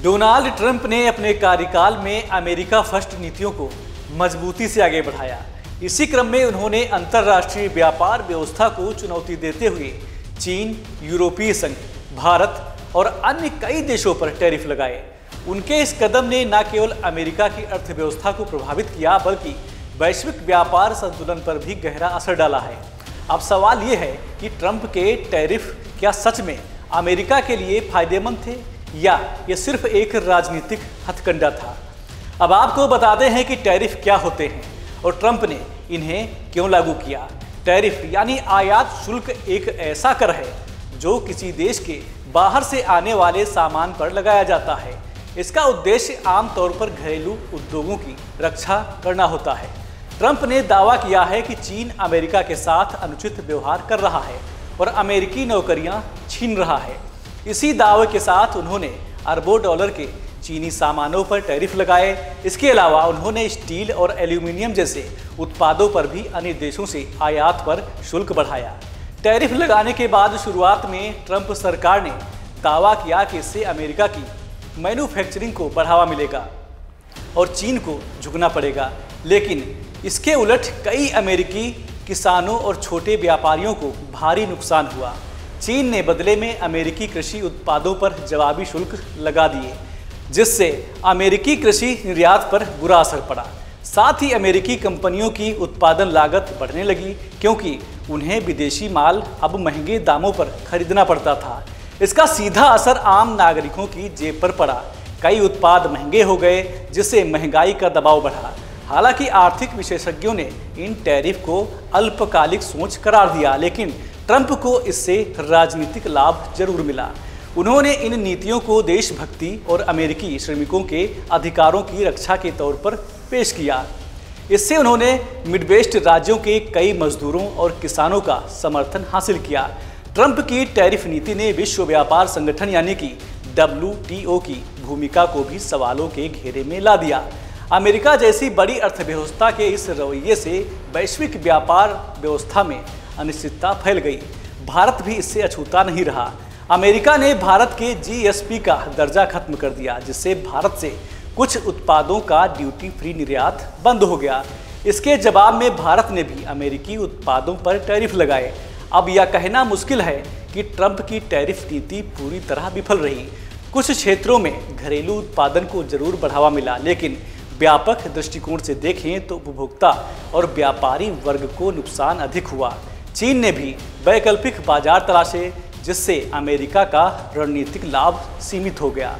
Donald Trump ने अपने कार्यकाल में अमेरिका फर्स्ट नीतियों को मजबूती से आगे बढ़ाया। इसी क्रम में उन्होंने अंतर्राष्ट्रीय व्यापार व्यवस्था को चुनौती देते हुए चीन, यूरोपीय संघ, भारत और अन्य कई देशों पर टैरिफ लगाए। उनके इस कदम ने न केवल अमेरिका की अर्थव्यवस्था को प्रभावित किया बल्कि वैश्विक व्यापार संतुलन पर भी गहरा असर डाला है। अब सवाल ये है कि ट्रंप के टैरिफ क्या सच में अमेरिका के लिए फायदेमंद थे या ये सिर्फ एक राजनीतिक हथकंडा था। अब आपको बताते हैं कि टैरिफ क्या होते हैं और ट्रंप ने इन्हें क्यों लागू किया। टैरिफ यानी आयात शुल्क एक ऐसा कर है जो किसी देश के बाहर से आने वाले सामान पर लगाया जाता है। इसका उद्देश्य आमतौर पर घरेलू उद्योगों की रक्षा करना होता है। ट्रंप ने दावा किया है कि चीन अमेरिका के साथ अनुचित व्यवहार कर रहा है और अमेरिकी नौकरियां छीन रहा है। इसी दावे के साथ उन्होंने अरबों डॉलर के चीनी सामानों पर टैरिफ लगाए। इसके अलावा उन्होंने स्टील और एल्यूमिनियम जैसे उत्पादों पर भी अन्य देशों से आयात पर शुल्क बढ़ाया। टैरिफ लगाने के बाद शुरुआत में ट्रंप सरकार ने दावा किया कि इससे अमेरिका की मैन्युफैक्चरिंग को बढ़ावा मिलेगा और चीन को झुकना पड़ेगा, लेकिन इसके उलट कई अमेरिकी किसानों और छोटे व्यापारियों को भारी नुकसान हुआ। चीन ने बदले में अमेरिकी कृषि उत्पादों पर जवाबी शुल्क लगा दिए, जिससे अमेरिकी कृषि निर्यात पर बुरा असर पड़ा। साथ ही अमेरिकी कंपनियों की उत्पादन लागत बढ़ने लगी क्योंकि उन्हें विदेशी माल अब महंगे दामों पर खरीदना पड़ता था। इसका सीधा असर आम नागरिकों की जेब पर पड़ा। कई उत्पाद महंगे हो गए, जिससे महंगाई का दबाव बढ़ा। हालांकि आर्थिक विशेषज्ञों ने इन टैरिफ को अल्पकालिक सोच करार दिया, लेकिन ट्रंप को इससे राजनीतिक लाभ जरूर मिला। उन्होंने इन नीतियों को देशभक्ति और अमेरिकी श्रमिकों के अधिकारों की रक्षा के तौर पर पेश किया। इससे उन्होंने मिडवेस्ट राज्यों के कई मजदूरों और किसानों का समर्थन हासिल किया। ट्रंप की टैरिफ नीति ने विश्व व्यापार संगठन यानी कि WTO की भूमिका को भी सवालों के घेरे में ला दिया। अमेरिका जैसी बड़ी अर्थव्यवस्था के इस रवैये से वैश्विक व्यापार व्यवस्था में अनिश्चितता फैल गई। भारत भी इससे अछूता नहीं रहा। अमेरिका ने भारत के GSP का दर्जा खत्म कर दिया, जिससे भारत से कुछ उत्पादों का ड्यूटी फ्री निर्यात बंद हो गया। इसके जवाब में भारत ने भी अमेरिकी उत्पादों पर टैरिफ लगाए। अब यह कहना मुश्किल है कि ट्रंप की टैरिफ नीति पूरी तरह विफल रही। कुछ क्षेत्रों में घरेलू उत्पादन को जरूर बढ़ावा मिला, लेकिन व्यापक दृष्टिकोण से देखें तो उपभोक्ता और व्यापारी वर्ग को नुकसान अधिक हुआ। चीन ने भी वैकल्पिक बाजार तलाशे, जिससे अमेरिका का रणनीतिक लाभ सीमित हो गया।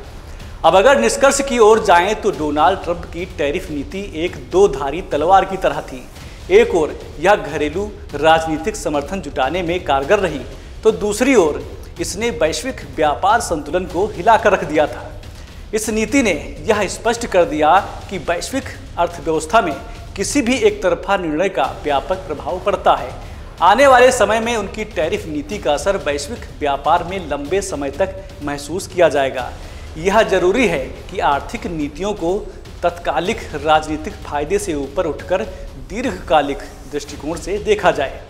अब अगर निष्कर्ष की ओर जाएं तो डोनाल्ड ट्रंप की टैरिफ नीति एक दो-धारी तलवार की तरह थी। एक ओर यह घरेलू राजनीतिक समर्थन जुटाने में कारगर रही, तो दूसरी ओर इसने वैश्विक व्यापार संतुलन को हिलाकर रख दिया था। इस नीति ने यह स्पष्ट कर दिया कि वैश्विक अर्थव्यवस्था में किसी भी एक तरफा निर्णय का व्यापक प्रभाव पड़ता है। आने वाले समय में उनकी टैरिफ नीति का असर वैश्विक व्यापार में लंबे समय तक महसूस किया जाएगा। यह जरूरी है कि आर्थिक नीतियों को तत्कालिक राजनीतिक फायदे से ऊपर उठकर दीर्घकालिक दृष्टिकोण से देखा जाए।